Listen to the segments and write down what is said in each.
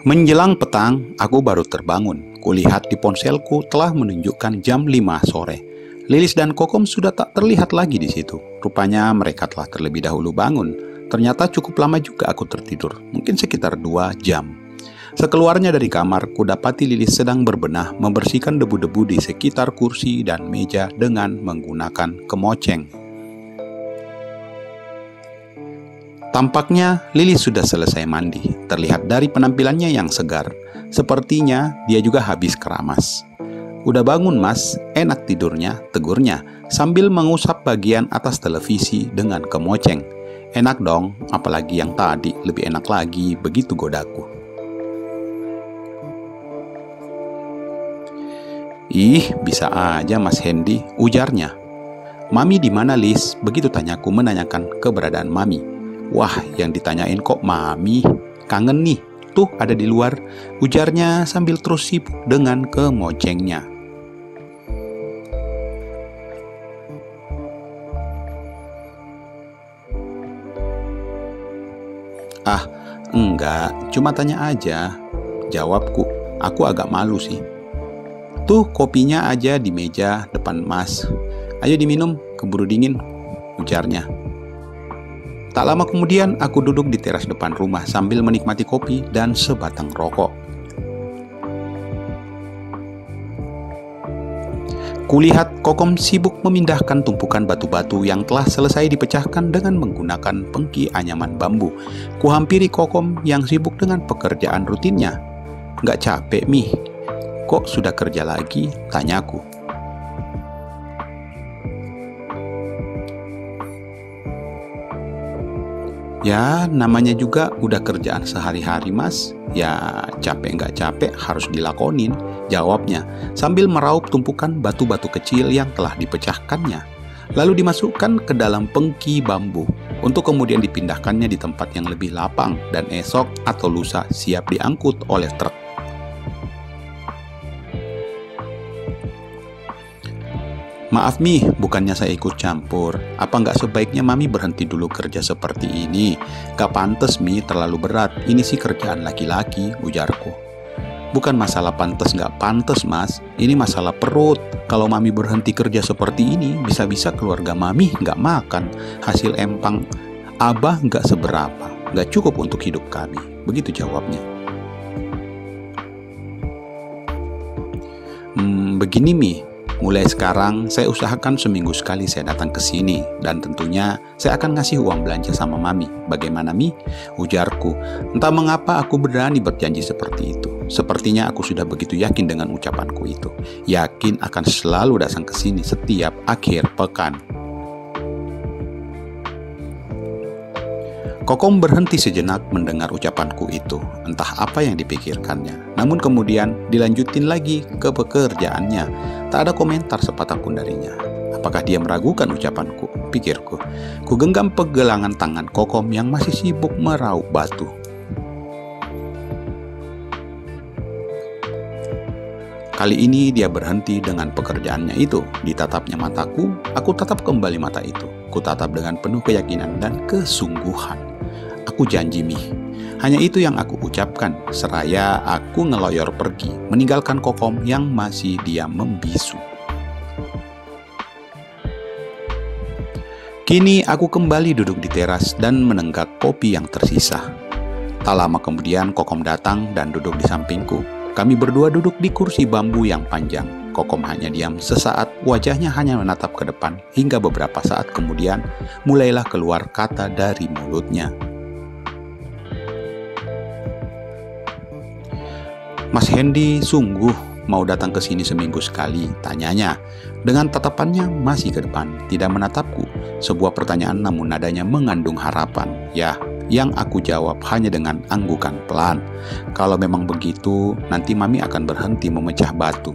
Menjelang petang, aku baru terbangun. Kulihat di ponselku telah menunjukkan jam 5 sore. Lilis dan Kokom sudah tak terlihat lagi di situ. Rupanya mereka telah terlebih dahulu bangun. Ternyata cukup lama juga aku tertidur, mungkin sekitar 2 jam. Sekeluarnya dari kamar, kudapati Lilis sedang berbenah membersihkan debu-debu di sekitar kursi dan meja dengan menggunakan kemoceng. Tampaknya Lilis sudah selesai mandi, terlihat dari penampilannya yang segar. Sepertinya dia juga habis keramas. "Udah bangun mas, enak tidurnya," tegurnya, sambil mengusap bagian atas televisi dengan kemoceng. "Enak dong, apalagi yang tadi, lebih enak lagi," begitu godaku. "Ih, bisa aja Mas Hendy," ujarnya. "Mami di mana, Lis?" begitu tanyaku menanyakan keberadaan Mami. "Wah, yang ditanyain kok Mami? Kangen nih, tuh ada di luar," ujarnya sambil terus sibuk dengan kemocengnya. "Ah, enggak, cuma tanya aja," jawabku. Aku agak malu sih. "Tuh kopinya aja di meja depan mas. Ayo diminum, keburu dingin," ujarnya. Tak lama kemudian aku duduk di teras depan rumah sambil menikmati kopi dan sebatang rokok. Kulihat Kokom sibuk memindahkan tumpukan batu-batu yang telah selesai dipecahkan dengan menggunakan pengki anyaman bambu. Kuhampiri Kokom yang sibuk dengan pekerjaan rutinnya. "Nggak capek, Mi? Kok sudah kerja lagi?" tanyaku. "Ya, namanya juga udah kerjaan sehari-hari mas. Ya, capek nggak capek harus dilakonin," jawabnya, sambil meraup tumpukan batu-batu kecil yang telah dipecahkannya. Lalu dimasukkan ke dalam pengki bambu, untuk kemudian dipindahkannya di tempat yang lebih lapang dan esok atau lusa siap diangkut oleh truk. "Maaf Mi, bukannya saya ikut campur. Apa nggak sebaiknya Mami berhenti dulu kerja seperti ini? Gak pantas Mi, terlalu berat. Ini sih kerjaan laki-laki," ujarku. "Bukan masalah pantas nggak pantas mas, ini masalah perut. Kalau Mami berhenti kerja seperti ini, bisa-bisa keluarga Mami nggak makan. Hasil empang Abah nggak seberapa, nggak cukup untuk hidup kami," begitu jawabnya. Begini Mi, mulai sekarang saya usahakan seminggu sekali saya datang ke sini, dan tentunya saya akan ngasih uang belanja sama Mami. Bagaimana Mi? Ujarku. Entah mengapa aku berani berjanji seperti itu. Sepertinya aku sudah begitu yakin dengan ucapanku itu. Yakin akan selalu datang ke sini setiap akhir pekan. Kokom berhenti sejenak mendengar ucapanku itu. Entah apa yang dipikirkannya. Namun kemudian dilanjutin lagi ke pekerjaannya. Tak ada komentar sepatah pun darinya. Apakah dia meragukan ucapanku? Pikirku. Ku genggam pegelangan tangan Kokom yang masih sibuk meraup batu. Kali ini dia berhenti dengan pekerjaannya itu. Ditatapnya mataku, aku tatap kembali mata itu. Ku tatap dengan penuh keyakinan dan kesungguhan. "Aku janji Mi." Hanya itu yang aku ucapkan, seraya aku ngeloyor pergi, meninggalkan Kokom yang masih diam membisu. Kini aku kembali duduk di teras dan menenggak kopi yang tersisa. Tak lama kemudian Kokom datang dan duduk di sampingku. Kami berdua duduk di kursi bambu yang panjang. Kokom hanya diam sesaat, wajahnya hanya menatap ke depan, hingga beberapa saat kemudian mulailah keluar kata dari mulutnya. "Mas Hendy sungguh mau datang ke sini seminggu sekali?" tanyanya. Dengan tatapannya masih ke depan, tidak menatapku. Sebuah pertanyaan namun nadanya mengandung harapan. Ya, yang aku jawab hanya dengan anggukan pelan. "Kalau memang begitu, nanti Mami akan berhenti memecah batu."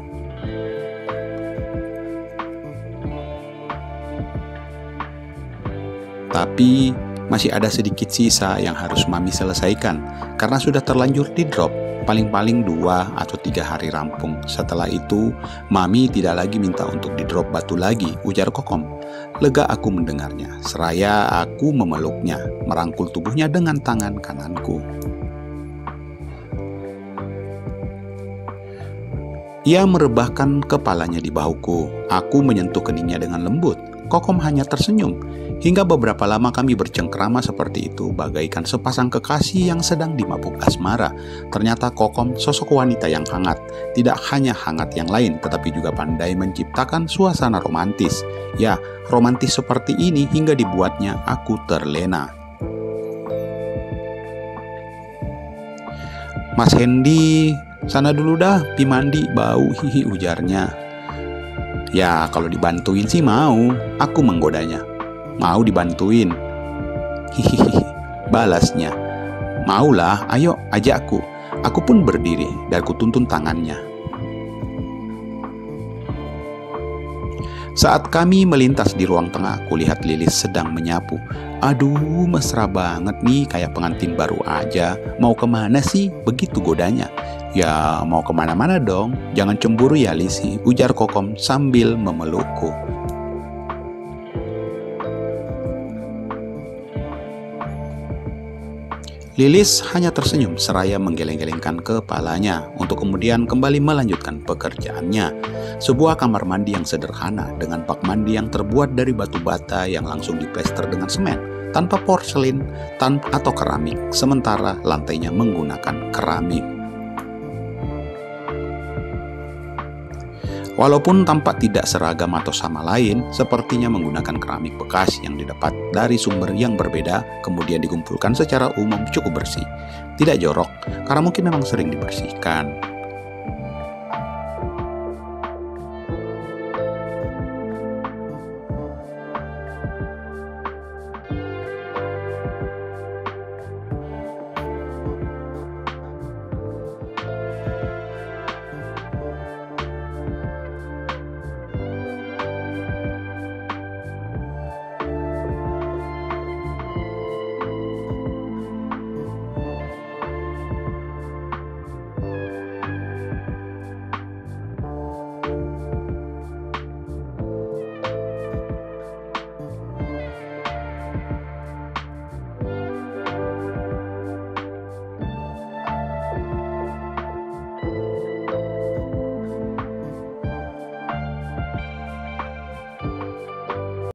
Tapi masih ada sedikit sisa yang harus Mami selesaikan, karena sudah terlanjur di drop. Paling-paling 2 atau 3 hari rampung. Setelah itu, Mami tidak lagi minta untuk di drop batu lagi, ujar Kokom. Lega aku mendengarnya, seraya aku memeluknya, merangkul tubuhnya dengan tangan kananku. Ia merebahkan kepalanya di bahuku. Aku menyentuh keningnya dengan lembut. Kokom hanya tersenyum. Hingga beberapa lama kami bercengkrama seperti itu, bagaikan sepasang kekasih yang sedang dimabuk asmara. Ternyata Kokom sosok wanita yang hangat. Tidak hanya hangat yang lain, tetapi juga pandai menciptakan suasana romantis. Ya, romantis seperti ini hingga dibuatnya aku terlena. Mas Hendy, sana dulu dah, pi mandi, bau, hihi, ujarnya. Ya, kalau dibantuin sih mau, aku menggodanya. Mau dibantuin? Hihihi, balasnya. Maulah, ayo ajakku. Aku pun berdiri dan kutuntun tangannya. Saat kami melintas di ruang tengah, kulihat Lilis sedang menyapu. Aduh, mesra banget nih, kayak pengantin baru aja. Mau kemana sih? Begitu godanya. Ya, mau kemana-mana dong. Jangan cemburu ya, Lisi, ujar Kokom sambil memelukku. Lilis hanya tersenyum seraya menggeleng-gelengkan kepalanya untuk kemudian kembali melanjutkan pekerjaannya. Sebuah kamar mandi yang sederhana dengan bak mandi yang terbuat dari batu bata yang langsung diplester dengan semen, tanpa porselin atau keramik, sementara lantainya menggunakan keramik. Walaupun tampak tidak seragam atau sama lain, sepertinya menggunakan keramik bekas yang didapat dari sumber yang berbeda, kemudian dikumpulkan secara umum cukup bersih. Tidak jorok, karena mungkin memang sering dibersihkan.